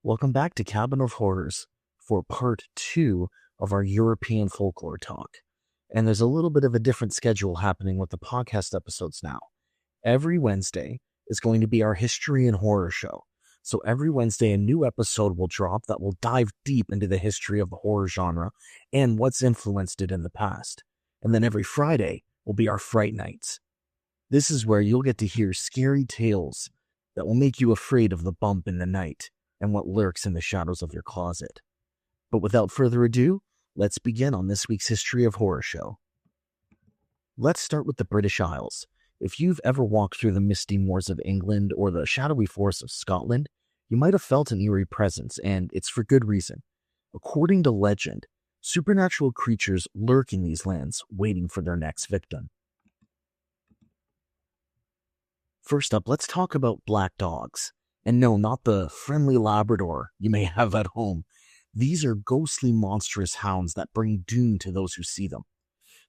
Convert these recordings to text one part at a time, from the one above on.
Welcome back to Cabin of Horrors for part 2 of our European folklore talk. And there's a little bit of a different schedule happening with the podcast episodes now. Every Wednesday is going to be our history and horror show. So every Wednesday, a new episode will drop that will dive deep into the history of the horror genre and what's influenced it in the past. And then every Friday will be our Fright Nights. This is where you'll get to hear scary tales that will make you afraid of the bump in the night and what lurks in the shadows of your closet. But without further ado, let's begin on this week's History of Horror show. Let's start with the British Isles. If you've ever walked through the misty moors of England or the shadowy forests of Scotland, you might have felt an eerie presence, and it's for good reason. According to legend, supernatural creatures lurk in these lands, waiting for their next victim. First up, let's talk about black dogs. And no, not the friendly Labrador you may have at home. These are ghostly, monstrous hounds that bring doom to those who see them.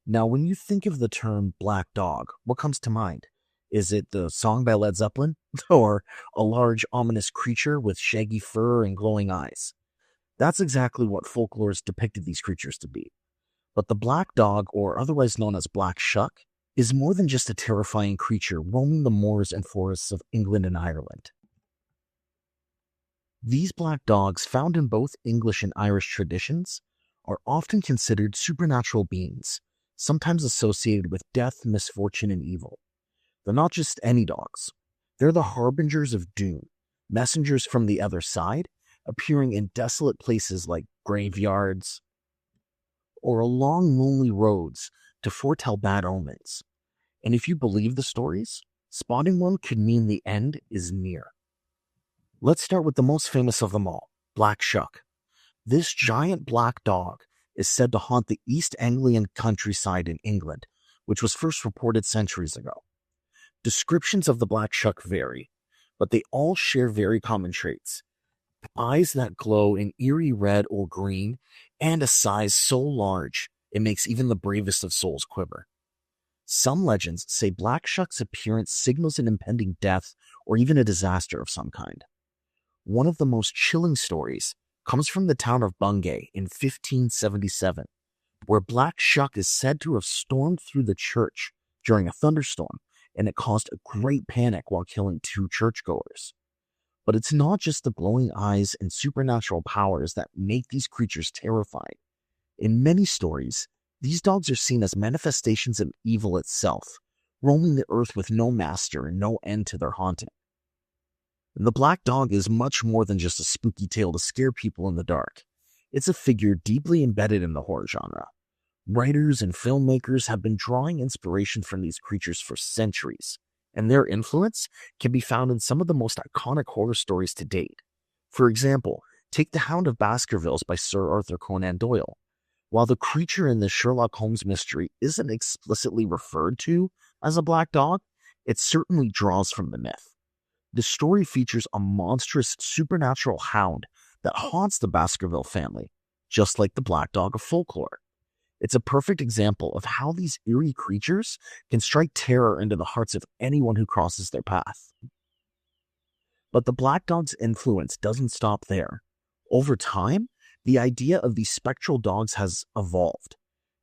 Now, when you think of the term black dog, what comes to mind? Is it the song by Led Zeppelin? Or a large, ominous creature with shaggy fur and glowing eyes? That's exactly what folklore has depicted these creatures to be. But the black dog, or otherwise known as black shuck, is more than just a terrifying creature roaming the moors and forests of England and Ireland. These black dogs, found in both English and Irish traditions, are often considered supernatural beings, sometimes associated with death, misfortune, and evil. They're not just any dogs. They're the harbingers of doom, messengers from the other side, appearing in desolate places like graveyards or along lonely roads to foretell bad omens. And if you believe the stories, spotting one could mean the end is near. Let's start with the most famous of them all, Black Shuck. This giant black dog is said to haunt the East Anglian countryside in England, which was first reported centuries ago. Descriptions of the Black Shuck vary, but they all share very common traits. Eyes that glow in eerie red or green, and a size so large it makes even the bravest of souls quiver. Some legends say Black Shuck's appearance signals an impending death or even a disaster of some kind. One of the most chilling stories comes from the town of Bungay in 1577, where Black Shuck is said to have stormed through the church during a thunderstorm, and it caused a great panic while killing 2 churchgoers. But it's not just the glowing eyes and supernatural powers that make these creatures terrifying. In many stories, these dogs are seen as manifestations of evil itself, roaming the earth with no master and no end to their haunting. The black dog is much more than just a spooky tale to scare people in the dark. It's a figure deeply embedded in the horror genre. Writers and filmmakers have been drawing inspiration from these creatures for centuries, and their influence can be found in some of the most iconic horror stories to date. For example, take The Hound of Baskervilles by Sir Arthur Conan Doyle. While the creature in the Sherlock Holmes mystery isn't explicitly referred to as a black dog, it certainly draws from the myth. The story features a monstrous supernatural hound that haunts the Baskerville family, just like the black dog of folklore. It's a perfect example of how these eerie creatures can strike terror into the hearts of anyone who crosses their path. But the black dog's influence doesn't stop there. Over time, the idea of these spectral dogs has evolved.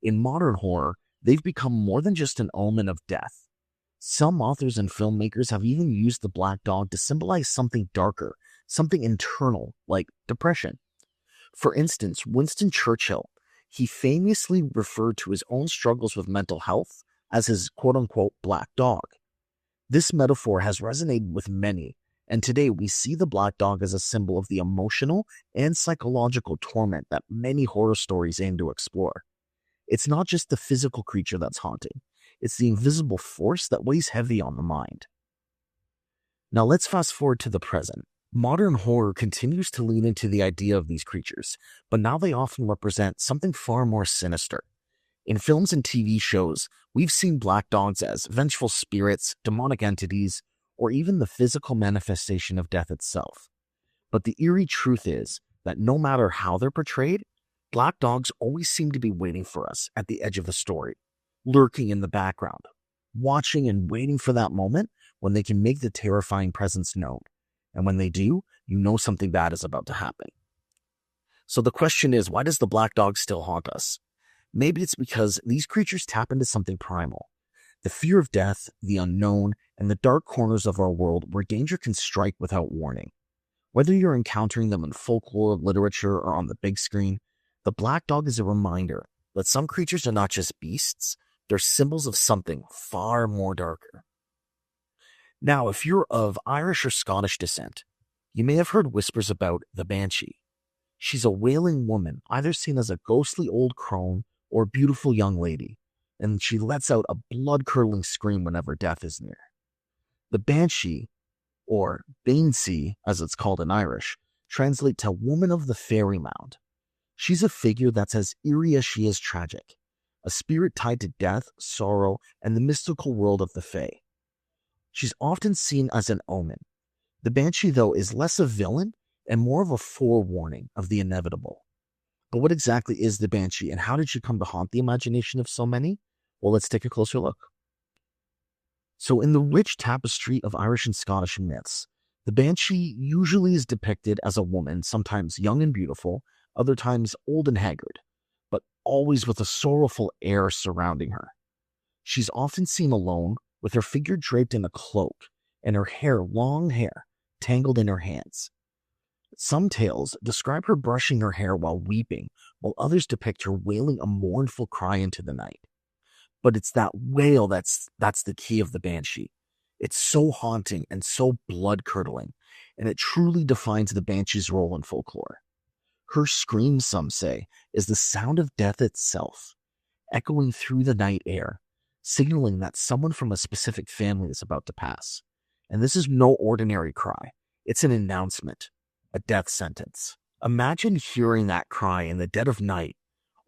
In modern horror, they've become more than just an omen of death. Some authors and filmmakers have even used the black dog to symbolize something darker, something internal, like depression. For instance, Winston Churchill, he famously referred to his own struggles with mental health as his quote-unquote black dog. This metaphor has resonated with many, and today we see the black dog as a symbol of the emotional and psychological torment that many horror stories aim to explore. It's not just the physical creature that's haunting. It's the invisible force that weighs heavy on the mind. Now let's fast forward to the present. Modern horror continues to lean into the idea of these creatures, but now they often represent something far more sinister. In films and TV shows, we've seen black dogs as vengeful spirits, demonic entities, or even the physical manifestation of death itself. But the eerie truth is that no matter how they're portrayed, black dogs always seem to be waiting for us at the edge of the story, lurking in the background, watching and waiting for that moment when they can make the terrifying presence known. And when they do, you know something bad is about to happen. So the question is, why does the black dog still haunt us? Maybe it's because these creatures tap into something primal. The fear of death, the unknown, and the dark corners of our world where danger can strike without warning. Whether you're encountering them in folklore, literature, or on the big screen, the black dog is a reminder that some creatures are not just beasts, they're symbols of something far more darker. Now, if you're of Irish or Scottish descent, you may have heard whispers about the banshee. She's a wailing woman, either seen as a ghostly old crone or a beautiful young lady, and she lets out a blood-curdling scream whenever death is near. The banshee, or Banshee as it's called in Irish, translate to woman of the fairy mound. She's a figure that's as eerie as she is tragic, a spirit tied to death, sorrow, and the mystical world of the fae. She's often seen as an omen. The banshee, though, is less a villain and more of a forewarning of the inevitable. But what exactly is the banshee, and how did she come to haunt the imagination of so many? Well, let's take a closer look. So in the rich tapestry of Irish and Scottish myths, the banshee usually is depicted as a woman, sometimes young and beautiful, other times old and haggard, but always with a sorrowful air surrounding her. She's often seen alone, with her figure draped in a cloak, and her hair, long hair, tangled in her hands. Some tales describe her brushing her hair while weeping, while others depict her wailing a mournful cry into the night. But it's that wail that's the key of the banshee. It's so haunting and so blood-curdling, and it truly defines the banshee's role in folklore. Her scream, some say, is the sound of death itself, echoing through the night air, signaling that someone from a specific family is about to pass. And this is no ordinary cry. It's an announcement, a death sentence. Imagine hearing that cry in the dead of night,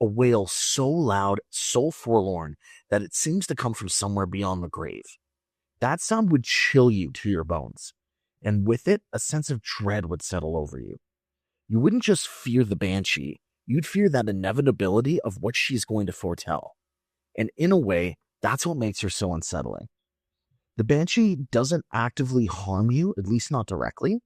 a wail so loud, so forlorn, that it seems to come from somewhere beyond the grave. That sound would chill you to your bones, and with it, a sense of dread would settle over you. You wouldn't just fear the banshee, you'd fear that inevitability of what she's going to foretell. And in a way, that's what makes her so unsettling. The banshee doesn't actively harm you, at least not directly.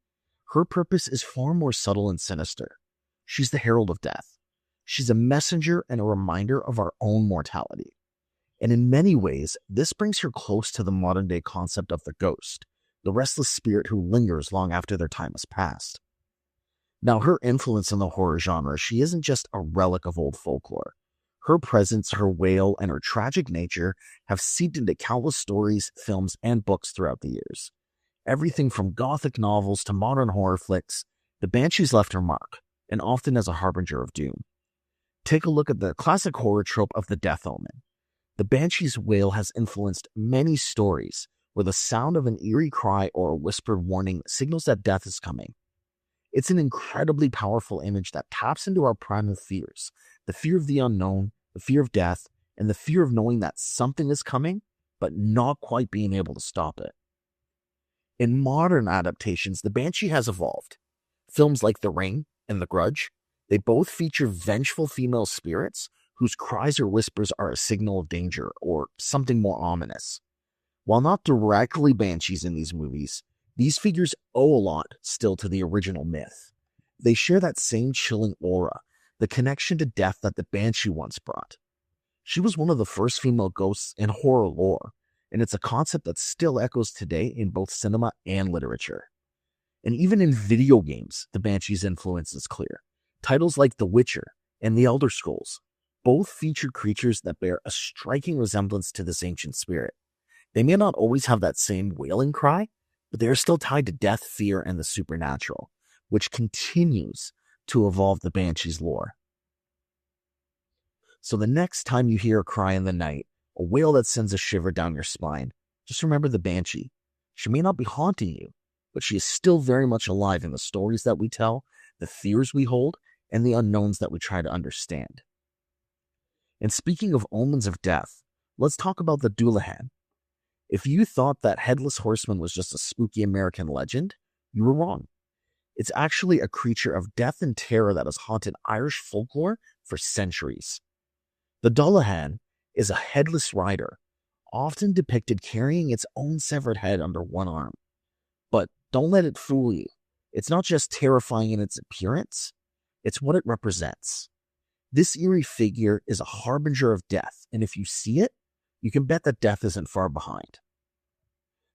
Her purpose is far more subtle and sinister. She's the herald of death. She's a messenger and a reminder of our own mortality. And in many ways, this brings her close to the modern-day concept of the ghost, the restless spirit who lingers long after their time has passed. Now, her influence in the horror genre, she isn't just a relic of old folklore. Her presence, her wail, and her tragic nature have seeped into countless stories, films, and books throughout the years. Everything from gothic novels to modern horror flicks, the banshee's left her mark, and often as a harbinger of doom. Take a look at the classic horror trope of the death omen. The banshee's wail has influenced many stories where the sound of an eerie cry or a whispered warning signals that death is coming. It's an incredibly powerful image that taps into our primal fears, the fear of the unknown, the fear of death, and the fear of knowing that something is coming, but not quite being able to stop it. In modern adaptations, the banshee has evolved. Films like The Ring and The Grudge, they both feature vengeful female spirits whose cries or whispers are a signal of danger or something more ominous. While not directly banshees in these movies, these figures owe a lot still to the original myth. They share that same chilling aura, the connection to death that the banshee once brought. She was one of the first female ghosts in horror lore, and it's a concept that still echoes today in both cinema and literature. And even in video games, the banshee's influence is clear. Titles like The Witcher and The Elder Scrolls both feature creatures that bear a striking resemblance to this ancient spirit. They may not always have that same wailing cry, but they are still tied to death, fear, and the supernatural, which continues to evolve the banshee's lore. So the next time you hear a cry in the night, a wail that sends a shiver down your spine, just remember the banshee. She may not be haunting you, but she is still very much alive in the stories that we tell, the fears we hold, and the unknowns that we try to understand. And speaking of omens of death, let's talk about the Dullahan. If you thought that Headless Horseman was just a spooky American legend, you were wrong. It's actually a creature of death and terror that has haunted Irish folklore for centuries. The Dullahan is a headless rider, often depicted carrying its own severed head under one arm. But don't let it fool you. It's not just terrifying in its appearance, it's what it represents. This eerie figure is a harbinger of death, and if you see it, you can bet that death isn't far behind.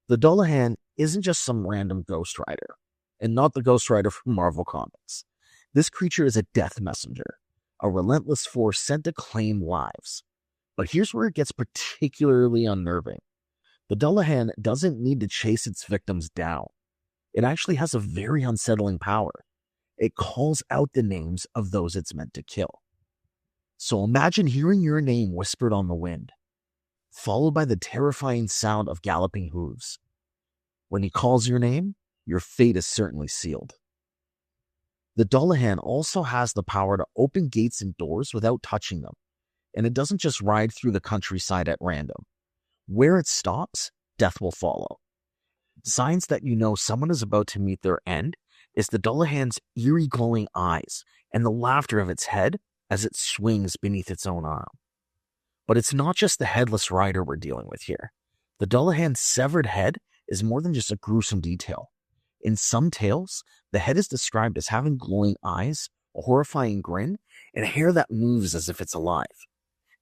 The Dullahan isn't just some random Ghost Rider, and not the Ghost Rider from Marvel Comics. This creature is a death messenger, a relentless force sent to claim lives. But here's where it gets particularly unnerving. The Dullahan doesn't need to chase its victims down. It actually has a very unsettling power. It calls out the names of those it's meant to kill. So imagine hearing your name whispered on the wind, followed by the terrifying sound of galloping hooves. When he calls your name, your fate is certainly sealed. The Dullahan also has the power to open gates and doors without touching them, and it doesn't just ride through the countryside at random. Where it stops, death will follow. Signs that you know someone is about to meet their end is the Dullahan's eerie glowing eyes and the laughter of its head as it swings beneath its own arm. But it's not just the headless rider we're dealing with here. The Dullahan's severed head is more than just a gruesome detail. In some tales, the head is described as having glowing eyes, a horrifying grin, and hair that moves as if it's alive.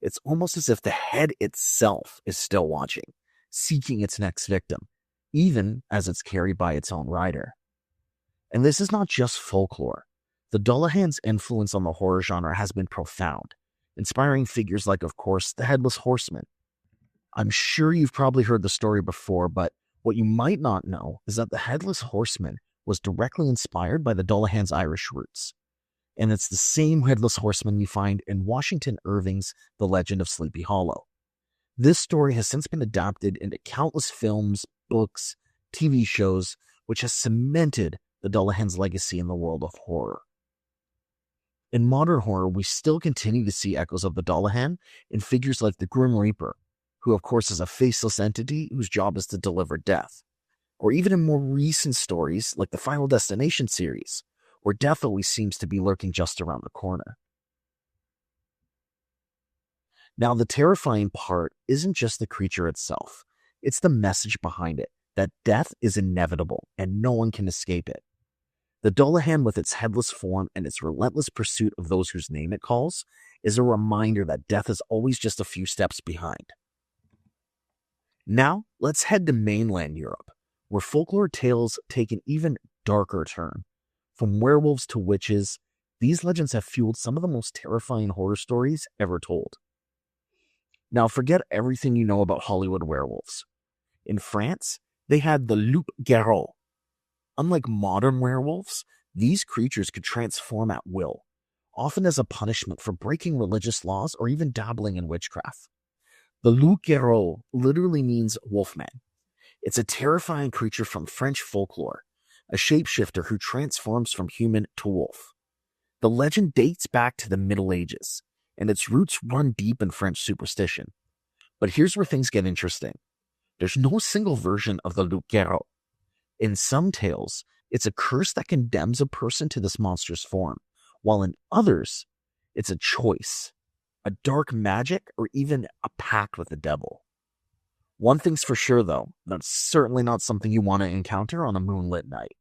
It's almost as if the head itself is still watching, seeking its next victim, even as it's carried by its own rider. And this is not just folklore. The Dullahan's influence on the horror genre has been profound, inspiring figures like, of course, the Headless Horseman. I'm sure you've probably heard the story before, but what you might not know is that the Headless Horseman was directly inspired by the Dullahan's Irish roots. And it's the same Headless Horseman you find in Washington Irving's The Legend of Sleepy Hollow. This story has since been adapted into countless films, books, TV shows, which has cemented the Dullahan's legacy in the world of horror. In modern horror, we still continue to see echoes of the Dullahan in figures like the Grim Reaper, who of course is a faceless entity whose job is to deliver death. Or even in more recent stories like the Final Destination series, where death always seems to be lurking just around the corner. Now, the terrifying part isn't just the creature itself, it's the message behind it, that death is inevitable and no one can escape it. The Dullahan, with its headless form and its relentless pursuit of those whose name it calls, is a reminder that death is always just a few steps behind. Now, let's head to mainland Europe, where folklore tales take an even darker turn. From werewolves to witches, these legends have fueled some of the most terrifying horror stories ever told. Now, forget everything you know about Hollywood werewolves. In France, they had the loup-garou. Unlike modern werewolves, these creatures could transform at will, often as a punishment for breaking religious laws or even dabbling in witchcraft. The loup-garou literally means wolfman. It's a terrifying creature from French folklore, a shapeshifter who transforms from human to wolf. The legend dates back to the Middle Ages, and its roots run deep in French superstition. But here's where things get interesting. There's no single version of the loup-garou. In some tales, it's a curse that condemns a person to this monstrous form, while in others, it's a choice, a dark magic, or even a pact with the devil. One thing's for sure, though, that's certainly not something you want to encounter on a moonlit night.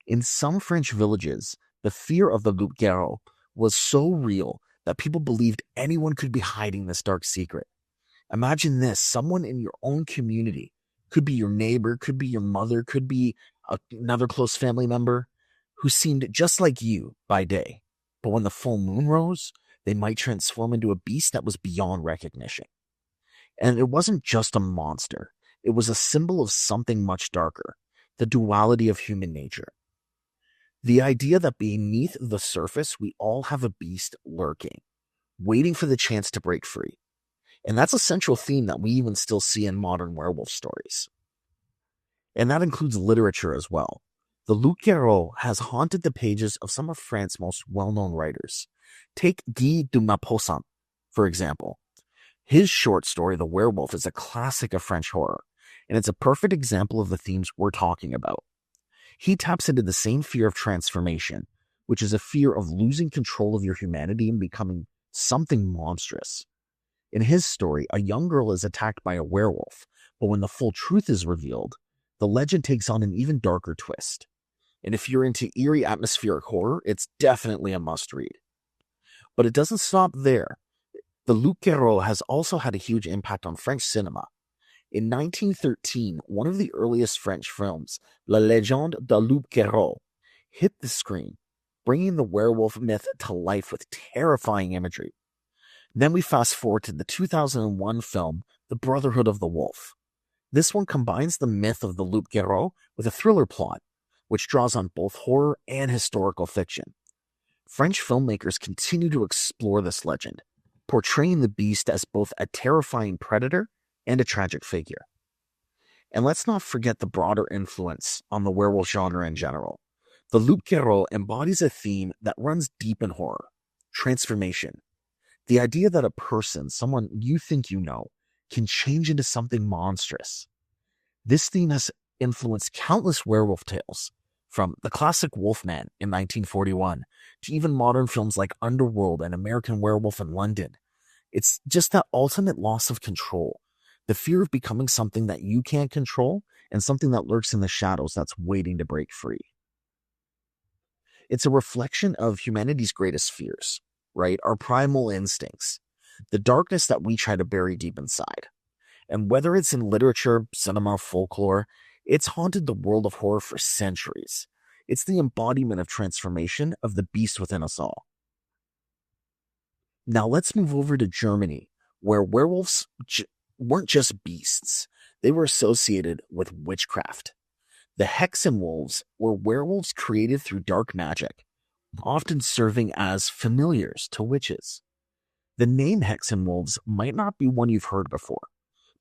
In some French villages, the fear of the loup-garou was so real that people believed anyone could be hiding this dark secret. Imagine this, someone in your own community, could be your neighbor, could be your mother, could be another close family member, who seemed just like you by day. But when the full moon rose, they might transform into a beast that was beyond recognition. And it wasn't just a monster. It was a symbol of something much darker, the duality of human nature. The idea that beneath the surface, we all have a beast lurking, waiting for the chance to break free. And that's a central theme that we even still see in modern werewolf stories. And that includes literature as well. The loup-garou has haunted the pages of some of France's most well-known writers. Take Guy de Maupassant, for example. His short story, The Werewolf, is a classic of French horror, and it's a perfect example of the themes we're talking about. He taps into the same fear of transformation, which is a fear of losing control of your humanity and becoming something monstrous. In his story, a young girl is attacked by a werewolf, but when the full truth is revealed, the legend takes on an even darker twist. And if you're into eerie atmospheric horror, it's definitely a must-read. But it doesn't stop there. The loup-garou has also had a huge impact on French cinema. In 1913, one of the earliest French films, La Légende de loup-garou, hit the screen, bringing the werewolf myth to life with terrifying imagery. Then we fast forward to the 2001 film, The Brotherhood of the Wolf. This one combines the myth of the loup-garou with a thriller plot, which draws on both horror and historical fiction. French filmmakers continue to explore this legend, portraying the beast as both a terrifying predator and a tragic figure. And let's not forget the broader influence on the werewolf genre in general. The loup-garou embodies a theme that runs deep in horror: transformation. The idea that a person, someone you think you know, can change into something monstrous. This theme has influenced countless werewolf tales, from the classic Wolfman in 1941 to even modern films like Underworld and American Werewolf in London. It's just that ultimate loss of control, the fear of becoming something that you can't control and something that lurks in the shadows that's waiting to break free. It's a reflection of humanity's greatest fears, right? Our primal instincts, the darkness that we try to bury deep inside. And whether it's in literature, cinema, folklore, it's haunted the world of horror for centuries. It's the embodiment of transformation of the beast within us all. Now let's move over to Germany, where werewolves weren't just beasts. They were associated with witchcraft. The Hexenwolves were werewolves created through dark magic, often serving as familiars to witches. The name Hexenwolves might not be one you've heard before,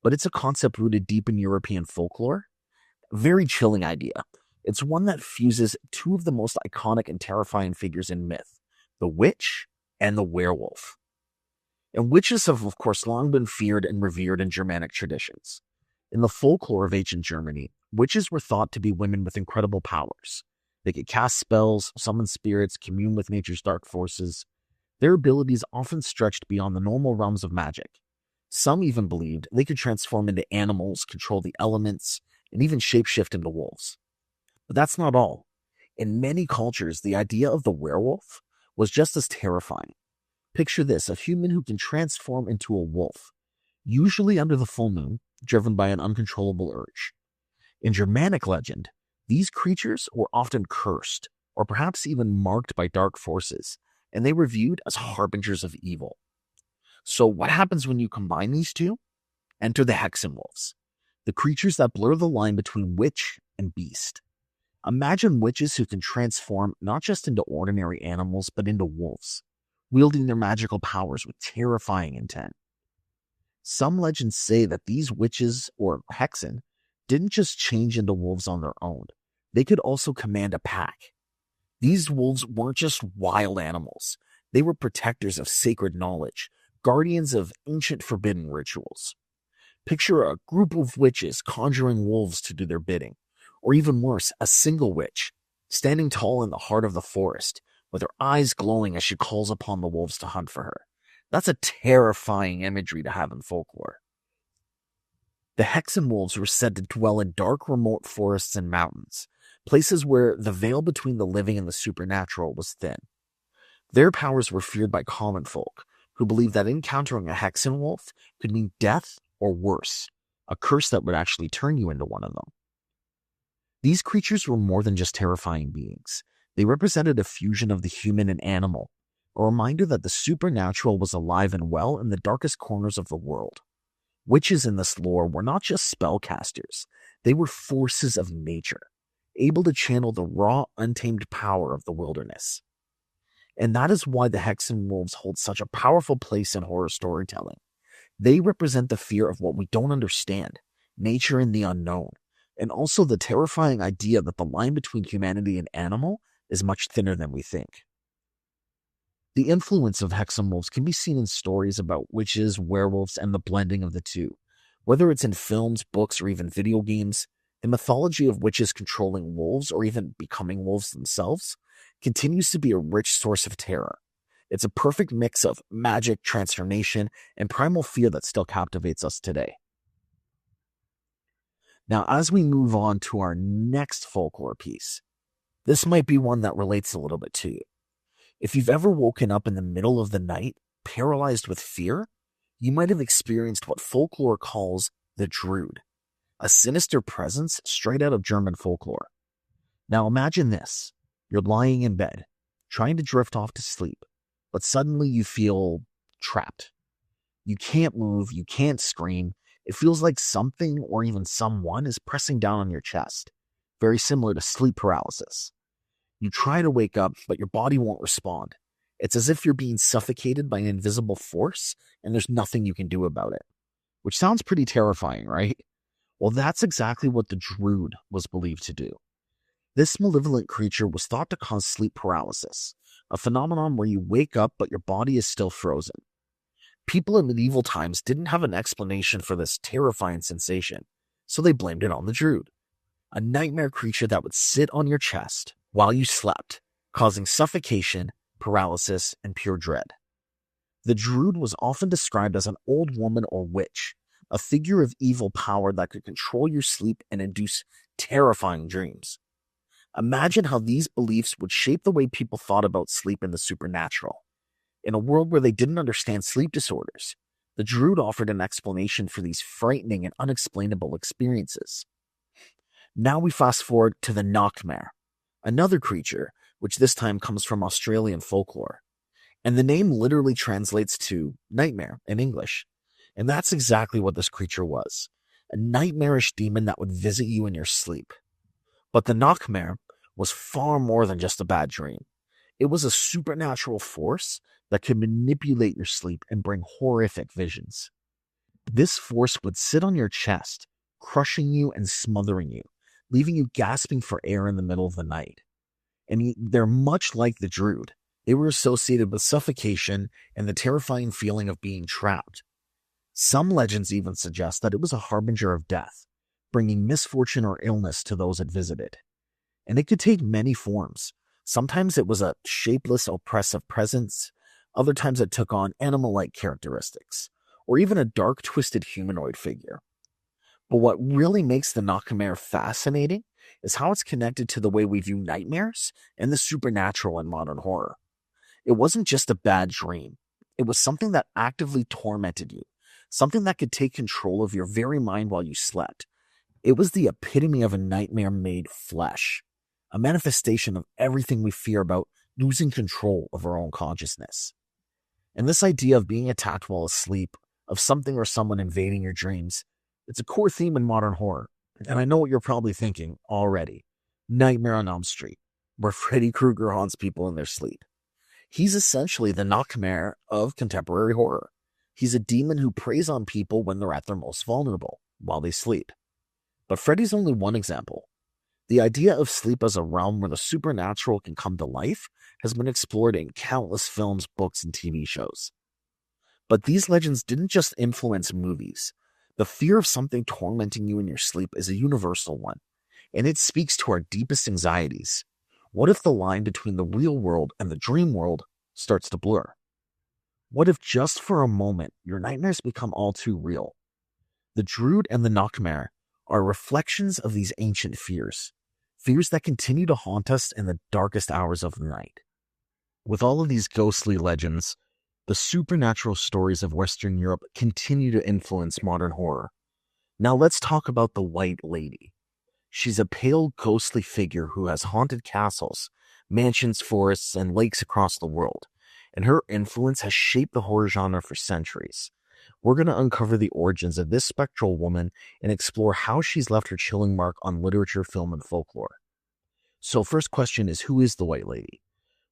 but it's a concept rooted deep in European folklore. A very chilling idea. It's one that fuses two of the most iconic and terrifying figures in myth, the witch and the werewolf. And witches have, of course, long been feared and revered in Germanic traditions. In the folklore of ancient Germany, witches were thought to be women with incredible powers. They could cast spells, summon spirits, commune with nature's dark forces. Their abilities often stretched beyond the normal realms of magic. Some even believed they could transform into animals, control the elements, and even shapeshift into wolves. But that's not all. In many cultures, the idea of the werewolf was just as terrifying. Picture this: a human who can transform into a wolf, usually under the full moon, driven by an uncontrollable urge. In Germanic legend, these creatures were often cursed, or perhaps even marked by dark forces, and they were viewed as harbingers of evil. So what happens when you combine these two? Enter the Hexenwolves, the creatures that blur the line between witch and beast. Imagine witches who can transform not just into ordinary animals, but into wolves, wielding their magical powers with terrifying intent. Some legends say that these witches, or hexen, didn't just change into wolves on their own. They could also command a pack. These wolves weren't just wild animals. They were protectors of sacred knowledge, guardians of ancient forbidden rituals. Picture a group of witches conjuring wolves to do their bidding, or even worse, a single witch, standing tall in the heart of the forest, with her eyes glowing as she calls upon the wolves to hunt for her. That's a terrifying imagery to have in folklore. The Hexenwolves were said to dwell in dark, remote forests and mountains, places where the veil between the living and the supernatural was thin. Their powers were feared by common folk, who believed that encountering a Hexenwolf could mean death or worse, a curse that would actually turn you into one of them. These creatures were more than just terrifying beings. They represented a fusion of the human and animal, a reminder that the supernatural was alive and well in the darkest corners of the world. Witches in this lore were not just spellcasters, they were forces of nature, able to channel the raw, untamed power of the wilderness. And that is why the Hexenwolves hold such a powerful place in horror storytelling. They represent the fear of what we don't understand, nature and the unknown, and also the terrifying idea that the line between humanity and animal is much thinner than we think. The influence of Hexenwolves can be seen in stories about witches, werewolves, and the blending of the two. Whether it's in films, books, or even video games, the mythology of witches controlling wolves or even becoming wolves themselves continues to be a rich source of terror. It's a perfect mix of magic, transformation, and primal fear that still captivates us today. Now, as we move on to our next folklore piece, This might be one that relates a little bit to you. If you've ever woken up in the middle of the night, paralyzed with fear, you might have experienced what folklore calls the Druid, a sinister presence straight out of German folklore. Now imagine this. You're lying in bed, trying to drift off to sleep, but suddenly you feel trapped. You can't move, you can't scream. It feels like something or even someone is pressing down on your chest, very similar to sleep paralysis. You try to wake up, but your body won't respond. It's as if you're being suffocated by an invisible force, and there's nothing you can do about it. Which sounds pretty terrifying, right? Well, that's exactly what the Druid was believed to do. This malevolent creature was thought to cause sleep paralysis, a phenomenon where you wake up but your body is still frozen. People in medieval times didn't have an explanation for this terrifying sensation, so they blamed it on the Druid, a nightmare creature that would sit on your chest while you slept, causing suffocation, paralysis, and pure dread. The Druid was often described as an old woman or witch, a figure of evil power that could control your sleep and induce terrifying dreams. Imagine how these beliefs would shape the way people thought about sleep and the supernatural. In a world where they didn't understand sleep disorders, the Druid offered an explanation for these frightening and unexplainable experiences. Now we fast forward to the newcomer, another creature, which this time comes from Australian folklore. And the name literally translates to nightmare in English. And that's exactly what this creature was, a nightmarish demon that would visit you in your sleep. But the newcomer was far more than just a bad dream. It was a supernatural force that could manipulate your sleep and bring horrific visions. This force would sit on your chest, crushing you and smothering you, leaving you gasping for air in the middle of the night. And they're much like the Druid. They were associated with suffocation and the terrifying feeling of being trapped. Some legends even suggest that it was a harbinger of death, bringing misfortune or illness to those it visited. And it could take many forms. Sometimes it was a shapeless, oppressive presence. Other times it took on animal-like characteristics, or even a dark, twisted humanoid figure. But what really makes the newcomer fascinating is how it's connected to the way we view nightmares and the supernatural in modern horror. It wasn't just a bad dream. It was something that actively tormented you, something that could take control of your very mind while you slept. It was the epitome of a nightmare made flesh, a manifestation of everything we fear about losing control of our own consciousness. And this idea of being attacked while asleep, of something or someone invading your dreams, it's a core theme in modern horror. And I know what you're probably thinking already. Nightmare on Elm Street, where Freddy Krueger haunts people in their sleep. He's essentially the newcomer of contemporary horror. He's a demon who preys on people when they're at their most vulnerable, while they sleep. But Freddy's only one example. The idea of sleep as a realm where the supernatural can come to life has been explored in countless films, books, and TV shows. But these legends didn't just influence movies. The fear of something tormenting you in your sleep is a universal one, and it speaks to our deepest anxieties. What if the line between the real world and the dream world starts to blur? What if just for a moment your nightmares become all too real? The Druid and the newcomer are reflections of these ancient fears, fears that continue to haunt us in the darkest hours of the night. With all of these ghostly legends, the supernatural stories of Western Europe continue to influence modern horror. Now let's talk about the White Lady. She's a pale, ghostly figure who has haunted castles, mansions, forests, and lakes across the world, and her influence has shaped the horror genre for centuries. We're going to uncover the origins of this spectral woman and explore how she's left her chilling mark on literature, film, and folklore. So first question is, who is the White Lady?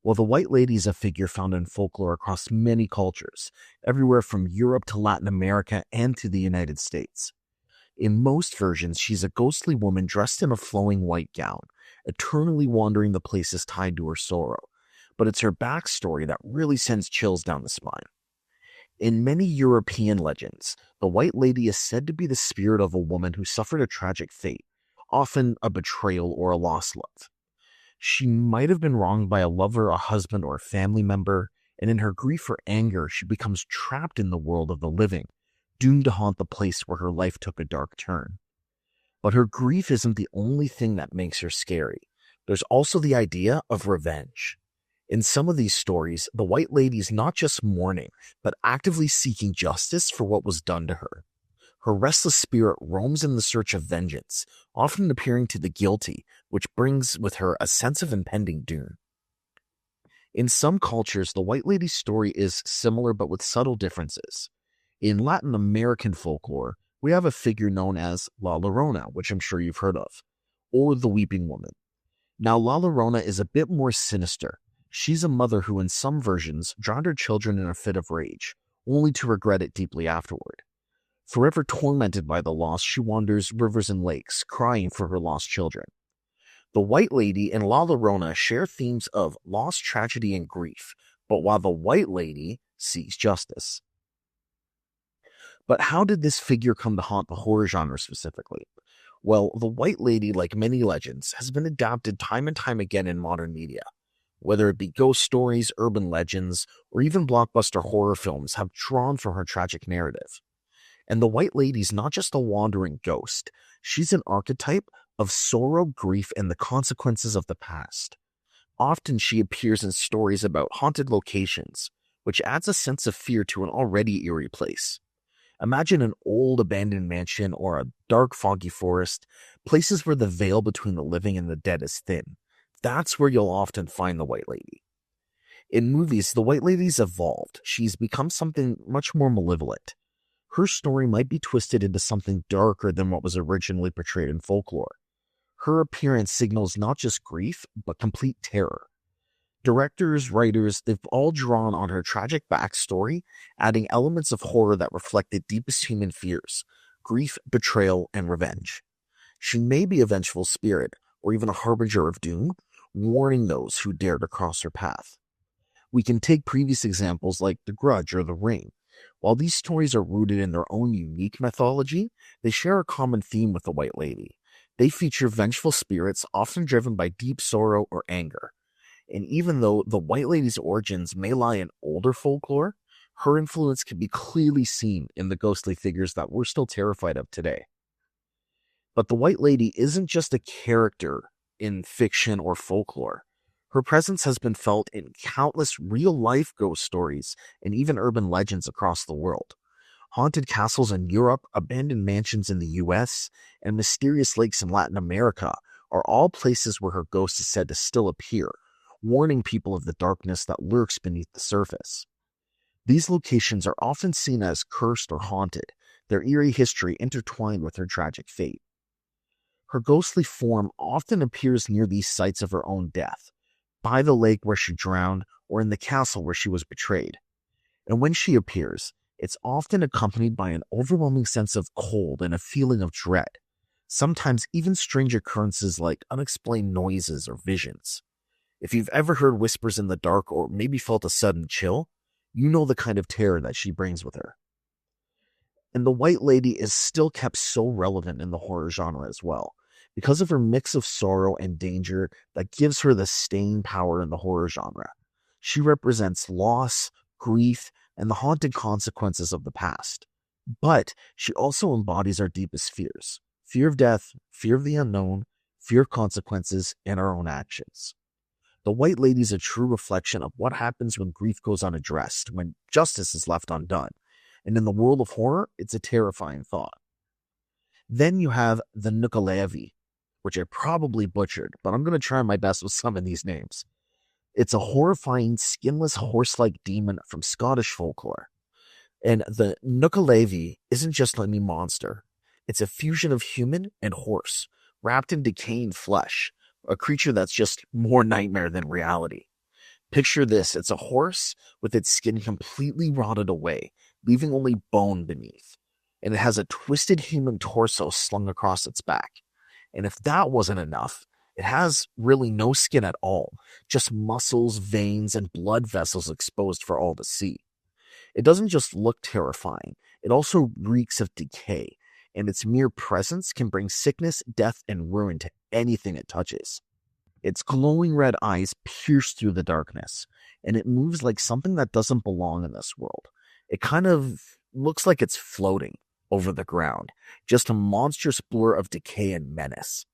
Well, the White Lady is a figure found in folklore across many cultures, everywhere from Europe to Latin America and to the United States. In most versions, she's a ghostly woman dressed in a flowing white gown, eternally wandering the places tied to her sorrow. But it's her backstory that really sends chills down the spine. In many European legends, the White Lady is said to be the spirit of a woman who suffered a tragic fate, often a betrayal or a lost love. She might have been wronged by a lover, a husband, or a family member, and in her grief or anger, she becomes trapped in the world of the living, doomed to haunt the place where her life took a dark turn. But her grief isn't the only thing that makes her scary. There's also the idea of revenge. In some of these stories, the White Lady is not just mourning, but actively seeking justice for what was done to her. Her restless spirit roams in the search of vengeance, often appearing to the guilty, which brings with her a sense of impending doom. In some cultures, the White Lady's story is similar but with subtle differences. In Latin American folklore, we have a figure known as La Llorona, which I'm sure you've heard of, or the Weeping Woman. Now, La Llorona is a bit more sinister. She's a mother who, in some versions, drowned her children in a fit of rage, only to regret it deeply afterward. Forever tormented by the loss, she wanders rivers and lakes, crying for her lost children. The White Lady and La Llorona share themes of loss, tragedy, and grief, but while the White Lady seeks justice. But how did this figure come to haunt the horror genre specifically? Well, the White Lady, like many legends, has been adapted time and time again in modern media. Whether it be ghost stories, urban legends, or even blockbuster horror films have drawn from her tragic narrative. And the White Lady's not just a wandering ghost, she's an archetype of sorrow, grief, and the consequences of the past. Often she appears in stories about haunted locations, which adds a sense of fear to an already eerie place. Imagine an old abandoned mansion or a dark, foggy forest, places where the veil between the living and the dead is thin. That's where you'll often find the White Lady. In movies, the White Lady's evolved. She's become something much more malevolent. Her story might be twisted into something darker than what was originally portrayed in folklore. Her appearance signals not just grief, but complete terror. Directors, writers, they've all drawn on her tragic backstory, adding elements of horror that reflect the deepest human fears: grief, betrayal, and revenge. She may be a vengeful spirit, or even a harbinger of doom, warning those who dare to cross her path. We can take previous examples like The Grudge or The Ring. While these stories are rooted in their own unique mythology, they share a common theme with the White Lady. They feature vengeful spirits, often driven by deep sorrow or anger. And even though the White Lady's origins may lie in older folklore, her influence can be clearly seen in the ghostly figures that we're still terrified of today. But the White Lady isn't just a character in fiction or folklore. Her presence has been felt in countless real-life ghost stories and even urban legends across the world. Haunted castles in Europe, abandoned mansions in the US, and mysterious lakes in Latin America are all places where her ghost is said to still appear, warning people of the darkness that lurks beneath the surface. These locations are often seen as cursed or haunted, their eerie history intertwined with her tragic fate. Her ghostly form often appears near these sites of her own death, by the lake where she drowned, or in the castle where she was betrayed. And when she appears, it's often accompanied by an overwhelming sense of cold and a feeling of dread, sometimes even strange occurrences like unexplained noises or visions. If you've ever heard whispers in the dark or maybe felt a sudden chill, you know the kind of terror that she brings with her. And the White Lady is still kept so relevant in the horror genre as well, because of her mix of sorrow and danger that gives her the staying power in the horror genre. She represents loss, grief, and the haunted consequences of the past. But she also embodies our deepest fears: fear of death, fear of the unknown, fear of consequences, and our own actions. The White Lady is a true reflection of what happens when grief goes unaddressed, when justice is left undone. And in the world of horror, it's a terrifying thought. Then you have the newcomer, which I probably butchered, but I'm going to try my best with some of these names. It's a horrifying, skinless, horse-like demon from Scottish folklore. And the newcomer isn't just any monster. It's a fusion of human and horse, wrapped in decaying flesh, a creature that's just more nightmare than reality. Picture this: it's a horse with its skin completely rotted away, leaving only bone beneath. And it has a twisted human torso slung across its back. And if that wasn't enough, it has really no skin at all, just muscles, veins, and blood vessels exposed for all to see. It doesn't just look terrifying, it also reeks of decay, and its mere presence can bring sickness, death, and ruin to anything it touches. Its glowing red eyes pierce through the darkness, and it moves like something that doesn't belong in this world. It kind of looks like it's floating over the ground, just a monstrous blur of decay and menace.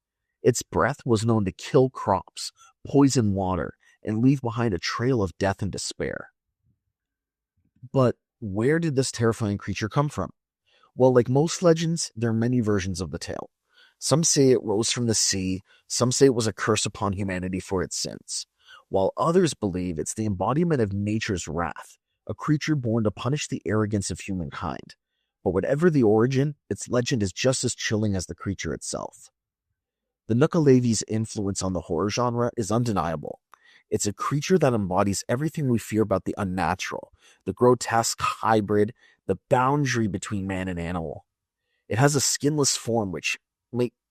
Its breath was known to kill crops, poison water, and leave behind a trail of death and despair. But where did this terrifying creature come from? Well, like most legends, there are many versions of the tale. Some say it rose from the sea, some say it was a curse upon humanity for its sins, while others believe it's the embodiment of nature's wrath, a creature born to punish the arrogance of humankind. But whatever the origin, its legend is just as chilling as the creature itself. The Nuka-Levi's influence on the horror genre is undeniable. It's a creature that embodies everything we fear about the unnatural, the grotesque hybrid, the boundary between man and animal. It has a skinless form which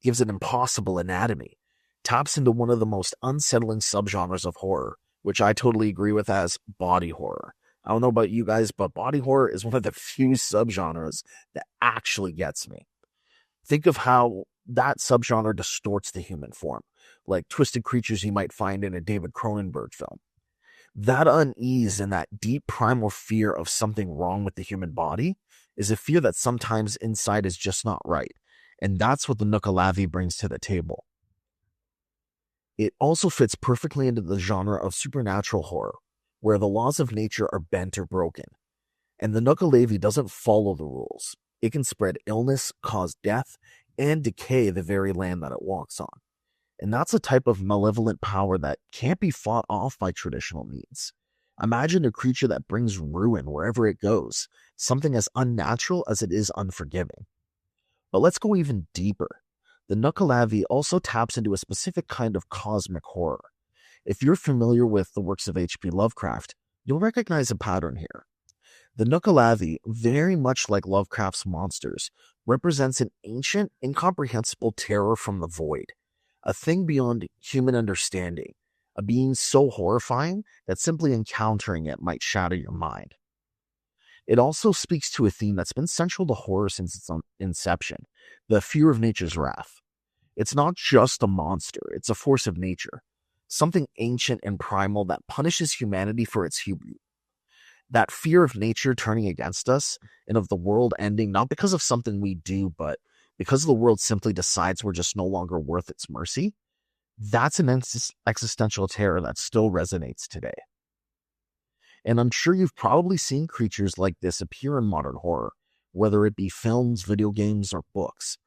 gives it impossible anatomy, taps into one of the most unsettling subgenres of horror, which I totally agree with as body horror. I don't know about you guys, but body horror is one of the few subgenres that actually gets me. Think of how that subgenre distorts the human form, like twisted creatures you might find in a David Cronenberg film. That unease and that deep primal fear of something wrong with the human body is a fear that sometimes inside is just not right. And that's what the Nuka-Levi brings to the table. It also fits perfectly into the genre of supernatural horror, where the laws of nature are bent or broken. And the Nuka-Levi doesn't follow the rules. It can spread illness, cause death, and decay the very land that it walks on. And that's a type of malevolent power that can't be fought off by traditional means. Imagine a creature that brings ruin wherever it goes, something as unnatural as it is unforgiving. But let's go even deeper. The Nuka-Levi also taps into a specific kind of cosmic horror. If you're familiar with the works of H.P. Lovecraft, you'll recognize a pattern here. The Nuka-Levi, very much like Lovecraft's monsters, represents an ancient, incomprehensible terror from the void, a thing beyond human understanding, a being so horrifying that simply encountering it might shatter your mind. It also speaks to a theme that's been central to horror since its inception, the fear of nature's wrath. It's not just a monster, it's a force of nature, something ancient and primal that punishes humanity for its hubris. That fear of nature turning against us and of the world ending, not because of something we do, but because the world simply decides we're just no longer worth its mercy, that's an existential terror that still resonates today. And I'm sure you've probably seen creatures like this appear in modern horror, whether it be films, video games, or books.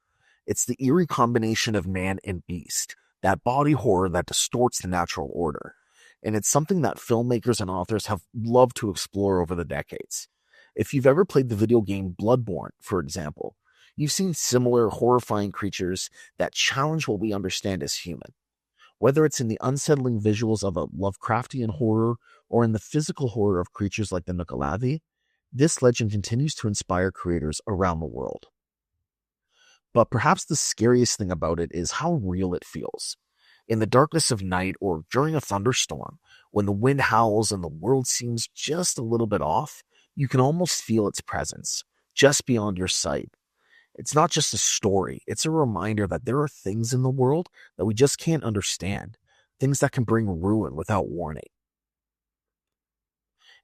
It's the eerie combination of man and beast, that body horror that distorts the natural order. And it's something that filmmakers and authors have loved to explore over the decades. If you've ever played the video game Bloodborne, for example, you've seen similar horrifying creatures that challenge what we understand as human. Whether it's in the unsettling visuals of a Lovecraftian horror or in the physical horror of creatures like the Nuka-Levi, this legend continues to inspire creators around the world. But perhaps the scariest thing about it is how real it feels. In the darkness of night or during a thunderstorm, when the wind howls and the world seems just a little bit off, you can almost feel its presence, just beyond your sight. It's not just a story, it's a reminder that there are things in the world that we just can't understand, things that can bring ruin without warning.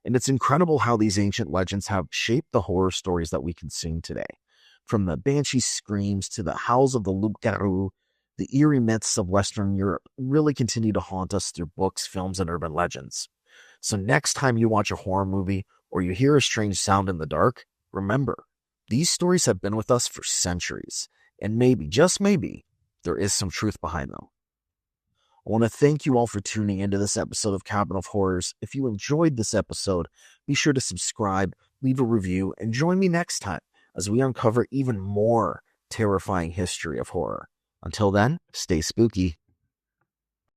And it's incredible how these ancient legends have shaped the horror stories that we consume today. From the banshee screams to the howls of the loup-garou, the eerie myths of Western Europe really continue to haunt us through books, films, and urban legends. So next time you watch a horror movie or you hear a strange sound in the dark, remember, these stories have been with us for centuries, and maybe, just maybe, there is some truth behind them. I want to thank you all for tuning into this episode of Cabin of Horrors. If you enjoyed this episode, be sure to subscribe, leave a review, and join me next time as we uncover even more terrifying history of horror. Until then, stay spooky.